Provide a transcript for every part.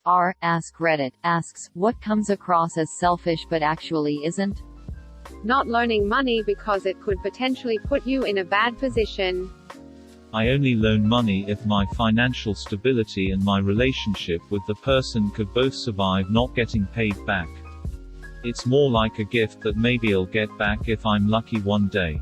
Askreddit Asks, what comes across as selfish but actually isn't? Not loaning money because it could potentially put you in a bad position. I only loan money if my financial stability and my relationship with the person could both survive not getting paid back. It's more like a gift that maybe I'll get back if I'm lucky one day.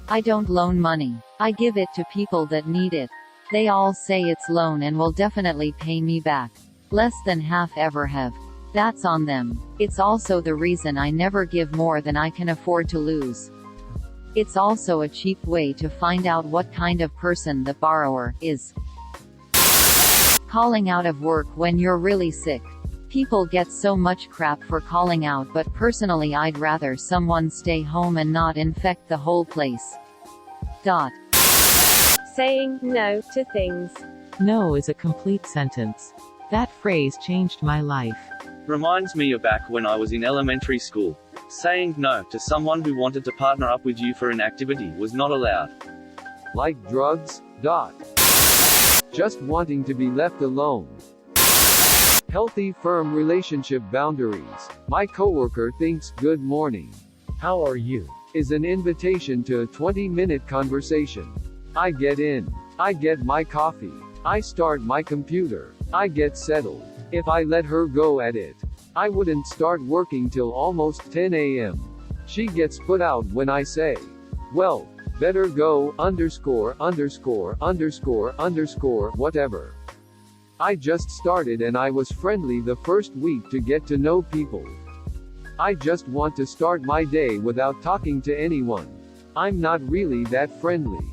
I don't loan money. I give it to people that need it. They all say it's loan and will definitely pay me back. Less than half ever have. That's on them. It's also the reason I never give more than I can afford to lose. It's also a cheap way to find out what kind of person the borrower is. Calling out of work when you're really sick. People get so much crap for calling out, but personally I'd rather someone stay home and not infect the whole place. Saying no to things. No is a complete sentence. That phrase changed my life. Reminds me of back when I was in elementary school. Saying no to someone who wanted to partner up with you for an activity was not allowed. Like drugs? Just wanting to be left alone. Healthy, firm relationship boundaries. My coworker thinks "good morning, how are you?" is an invitation to a 20-minute conversation. I get in. I get my coffee. I start my computer. I get settled. If I let her go at it, I wouldn't start working till almost 10 a.m. She gets put out when I say, "Well, better go, whatever." I just started and I was friendly the first week to get to know people. I just want to start my day without talking to anyone. I'm not really that friendly.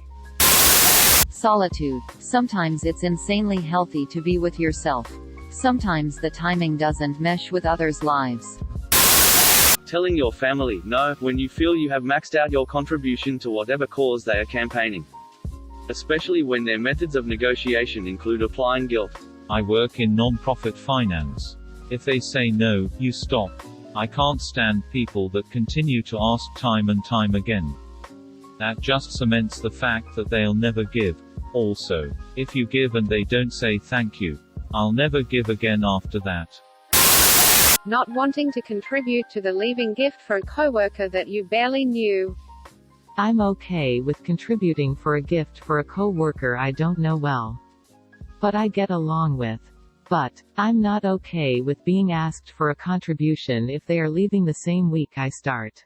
Solitude. Sometimes it's insanely healthy to be with yourself. Sometimes the timing doesn't mesh with others' lives. Telling your family no when you feel you have maxed out your contribution to whatever cause they are campaigning. Especially when their methods of negotiation include applying guilt. I work in non-profit finance. If they say no, you stop. I can't stand people that continue to ask time and time again. That just cements the fact that they'll never give. Also, if you give and they don't say thank you, I'll never give again after that. Not wanting to contribute to the leaving gift for a coworker that you barely knew. I'm okay with contributing for a gift for a coworker I don't know well, but I get along with. But I'm not okay with being asked for a contribution if they are leaving the same week I start.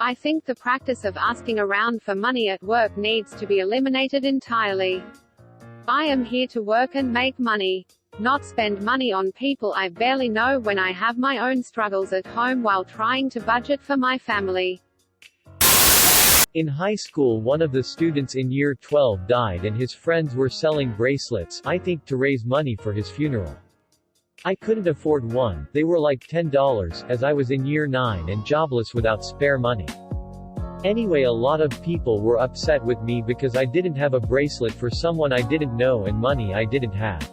I think the practice of asking around for money at work needs to be eliminated entirely. I am here to work and make money, not spend money on people I barely know when I have my own struggles at home while trying to budget for my family. In high school, one of the students in year 12 died and his friends were selling bracelets, I think to raise money for his funeral. I couldn't afford one, they were like $10, as I was in year 9 and jobless without spare money. Anyway, a lot of people were upset with me because I didn't have a bracelet for someone I didn't know and money I didn't have.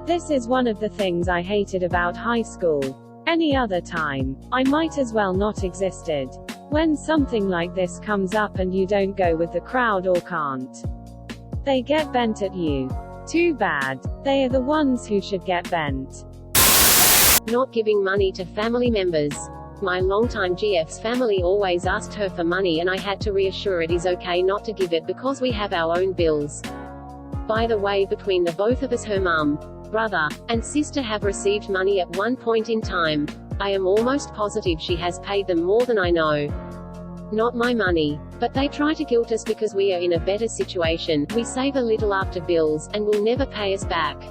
This is one of the things I hated about high school. Any other time, I might as well not existed. When something like this comes up and you don't go with the crowd or can't, they get bent at you. Too bad. They are the ones who should get bent. Not giving money to family members. My longtime GF's family always asked her for money and I had to reassure it is okay not to give it because we have our own bills. By the way, between the both of us, her mum, brother, and sister have received money at one point in time. I am almost positive she has paid them more than I know. Not my money. But they try to guilt us because we are in a better situation, we save a little after bills, and will never pay us back.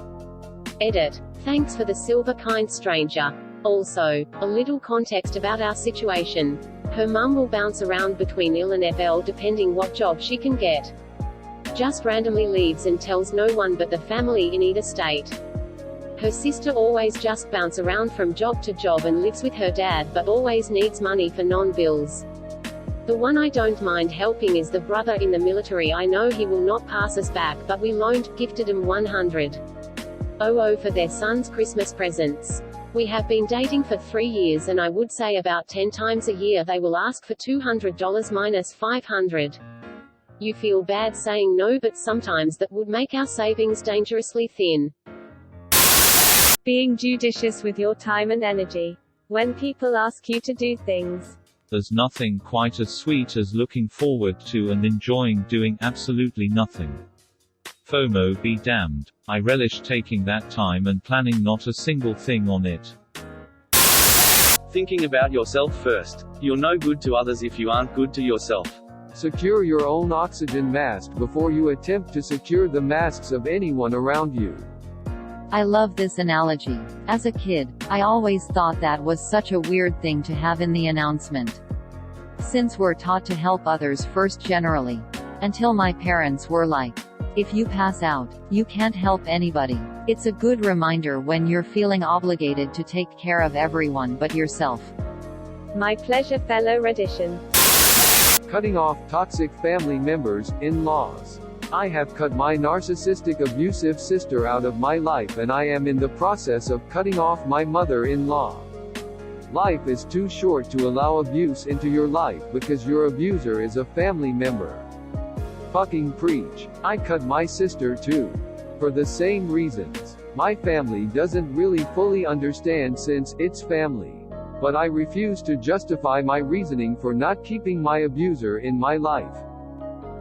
Edit. Thanks for the silver, kind stranger. Also, a little context about our situation. Her mum will bounce around between ill and FL depending what job she can get. Just randomly leaves and tells no one but the family in either state. Her sister always just bounce around from job to job and lives with her dad but always needs money for non-bills. The one I don't mind helping is the brother in the military. I know he will not pass us back, but we gifted him 100. Oh for their son's Christmas presents. We have been dating for 3 years and I would say about 10 times a year they will ask for $200 minus $500. You feel bad saying no, but sometimes that would make our savings dangerously thin. Being judicious with your time and energy. When people ask you to do things. There's nothing quite as sweet as looking forward to and enjoying doing absolutely nothing. FOMO be damned. I relish taking that time and planning not a single thing on it. Thinking about yourself first. You're no good to others if you aren't good to yourself. Secure your own oxygen mask before you attempt to secure the masks of anyone around you. I love this analogy. As a kid, I always thought that was such a weird thing to have in the announcement. Since we're taught to help others first generally. Until my parents were like, if you pass out, you can't help anybody. It's a good reminder when you're feeling obligated to take care of everyone but yourself. My pleasure, fellow Reddition. Cutting off toxic family members, in-laws. I have cut my narcissistic abusive sister out of my life and I am in the process of cutting off my mother-in-law. Life is too short to allow abuse into your life because your abuser is a family member. Fucking preach. I cut my sister too. For the same reasons. My family doesn't really fully understand since it's family. But I refuse to justify my reasoning for not keeping my abuser in my life.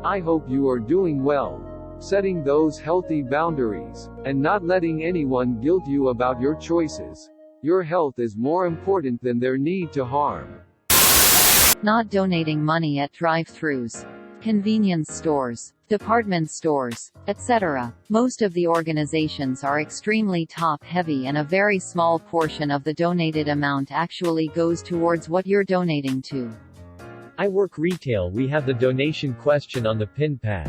I hope you are doing well. Setting those healthy boundaries, and not letting anyone guilt you about your choices. Your health is more important than their need to harm. Not donating money at drive-thrus, convenience stores, department stores, etc. Most of the organizations are extremely top-heavy and a very small portion of the donated amount actually goes towards what you're donating to. I work retail. We have the donation question on the pin pad.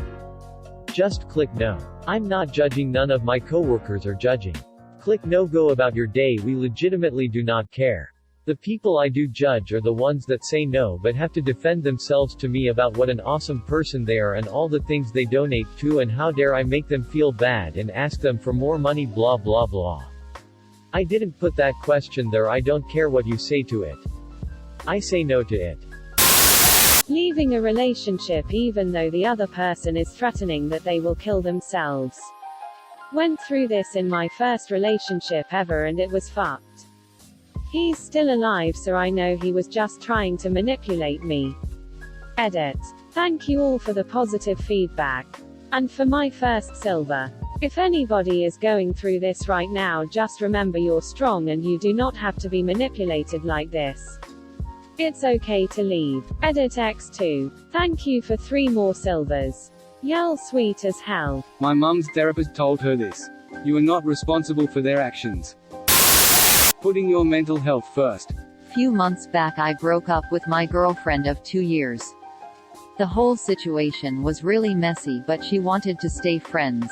Just click no. I'm not judging, none of my coworkers are judging. Click no, go about your day. We legitimately do not care. The people I do judge are the ones that say no but have to defend themselves to me about what an awesome person they are and all the things they donate to and how dare I make them feel bad and ask them for more money, blah blah blah. I didn't put that question there. I don't care what you say to it. I say no to it. Leaving a relationship even though the other person is threatening that they will kill themselves. Went through this in my first relationship ever and it was fucked. He's still alive so I know he was just trying to manipulate me. Edit. Thank you all for the positive feedback. And for my first silver. If anybody is going through this right now, just remember you're strong and you do not have to be manipulated like this. It's okay to leave. Edit X2. Thank you for 3 more silvers. Yell sweet as hell. My mum's therapist told her this. You are not responsible for their actions. Putting your mental health first. Few months back I broke up with my girlfriend of 2 years. The whole situation was really messy but she wanted to stay friends.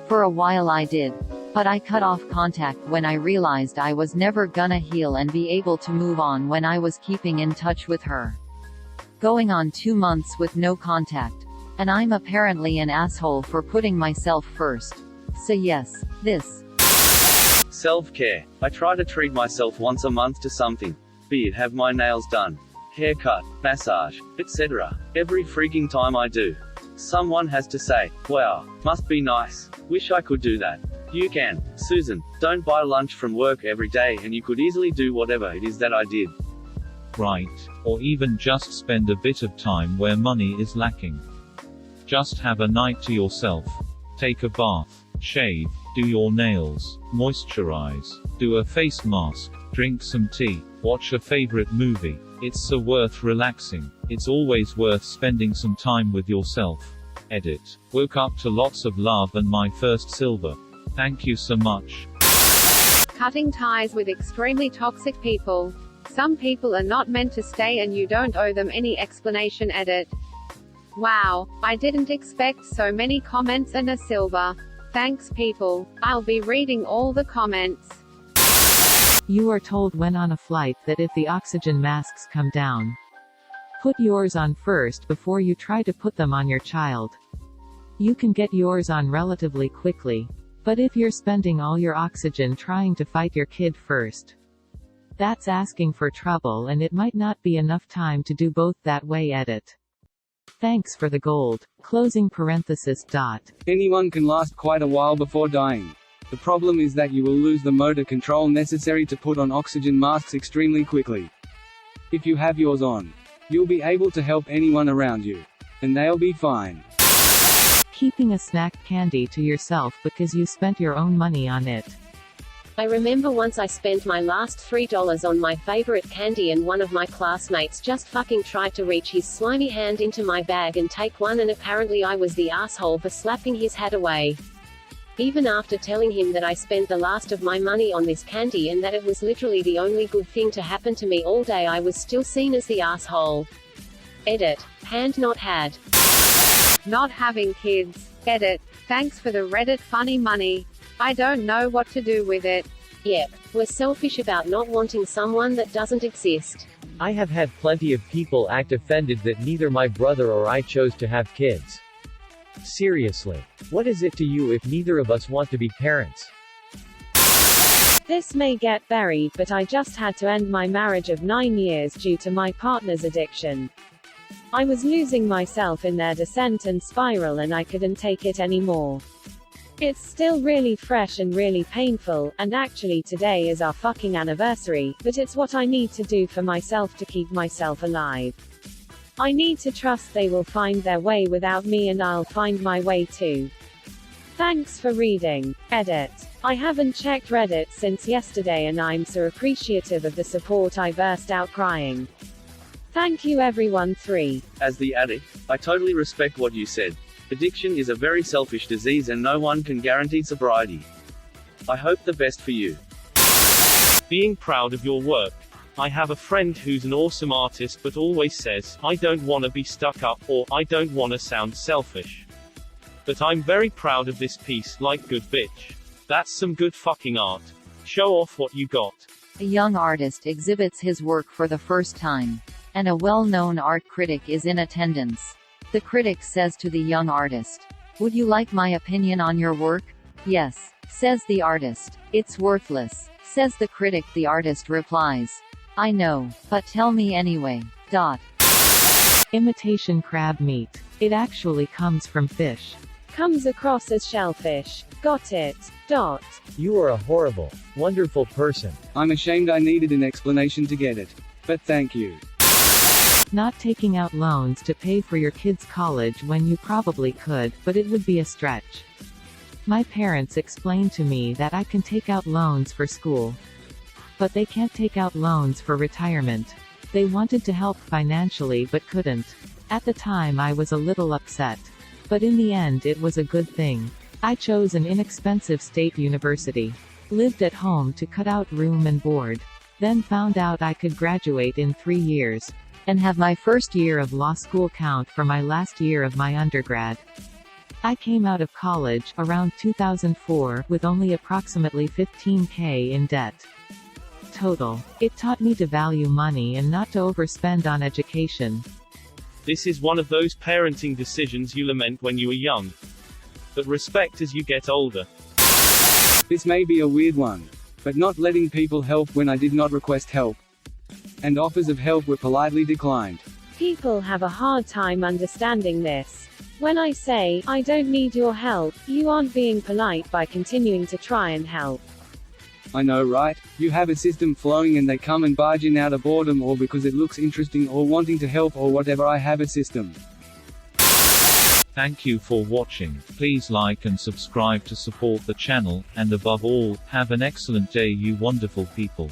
For a while I did. But I cut off contact when I realized I was never gonna heal and be able to move on when I was keeping in touch with her. Going on 2 months with no contact. And I'm apparently an asshole for putting myself first. So yes, this. Self-care. I try to treat myself once a month to something. Be it have my nails done, haircut, massage, etc. Every freaking time I do. Someone has to say, wow, must be nice. Wish I could do that. You can, Susan. Don't buy lunch from work every day and you could easily do whatever it is that I did. Right. Or even just spend a bit of time where money is lacking. Just have a night to yourself. Take a bath, shave, do your nails, moisturize, do a face mask, drink some tea, watch a favorite movie. It's so worth relaxing. It's always worth spending some time with yourself. Edit. Woke up to lots of love and my first silver. Thank you so much. Cutting ties with extremely toxic people. Some people are not meant to stay and you don't owe them any explanation. Edit. Wow, I didn't expect so many comments and a silver. Thanks people. I'll be reading all the comments. You are told when on a flight that if the oxygen masks come down, put yours on first before you try to put them on your child. You can get yours on relatively quickly. But if you're spending all your oxygen trying to fight your kid first, that's asking for trouble and it might not be enough time to do both that way. Edit. Thanks for the gold. Closing parenthesis. Anyone can last quite a while before dying. The problem is that you will lose the motor control necessary to put on oxygen masks extremely quickly. If you have yours on, you'll be able to help anyone around you. And they'll be fine. Keeping a snack candy to yourself because you spent your own money on it. I remember once I spent my last $3 on my favorite candy and one of my classmates just fucking tried to reach his slimy hand into my bag and take one, and apparently I was the asshole for slapping his hat away. Even after telling him that I spent the last of my money on this candy and that it was literally the only good thing to happen to me all day, I was still seen as the asshole. Edit. Hand not had. Not having kids. Edit. Thanks for the Reddit funny money. I don't know what to do with it. Yep. We're selfish about not wanting someone that doesn't exist. I have had plenty of people act offended that neither my brother or I chose to have kids. Seriously. What is it to you if neither of us want to be parents? This may get buried, but I just had to end my marriage of 9 years due to my partner's addiction. I was losing myself in their descent and spiral, and I couldn't take it anymore. It's still really fresh and really painful, and actually today is our fucking anniversary, but it's what I need to do for myself to keep myself alive. I need to trust they will find their way without me, and I'll find my way too. Thanks for reading. Edit. I haven't checked Reddit since yesterday, and I'm so appreciative of the support I burst out crying. Thank you everyone. 3. As the addict, I totally respect what you said. Addiction is a very selfish disease and no one can guarantee sobriety. I hope the best for you. Being proud of your work. I have a friend who's an awesome artist but always says, I don't want to be stuck up, or, I don't want to sound selfish. But I'm very proud of this piece, like good bitch. That's some good fucking art. Show off what you got. A young artist exhibits his work for the first time. And a well-known art critic is in attendance. The critic says to the young artist, "Would you like my opinion on your work?" "Yes," says the artist. "It's worthless," says the critic. The artist replies, "I know, but tell me anyway." Imitation crab meat. It actually comes from fish. Comes across as shellfish. Got it. You are a horrible, wonderful person. I'm ashamed I needed an explanation to get it. But thank you. Not taking out loans to pay for your kids' college when you probably could, but it would be a stretch. My parents explained to me that I can take out loans for school, but they can't take out loans for retirement. They wanted to help financially but couldn't. At the time I was a little upset. But in the end it was a good thing. I chose an inexpensive state university. Lived at home to cut out room and board. Then found out I could graduate in 3 years. And have my first year of law school count for my last year of my undergrad. I came out of college around 2004 with only approximately $15,000 in debt. Total. It taught me to value money and not to overspend on education. This is one of those parenting decisions you lament when you are young, but respect as you get older. This may be a weird one, but not letting people help when I did not request help, and offers of help were politely declined. People have a hard time understanding this. When I say, I don't need your help, you aren't being polite by continuing to try and help. I know, right? You have a system flowing and they come and barge in out of boredom or because it looks interesting or wanting to help or whatever. I have a system. Thank you for watching. Please like and subscribe to support the channel, and above all, have an excellent day you wonderful people.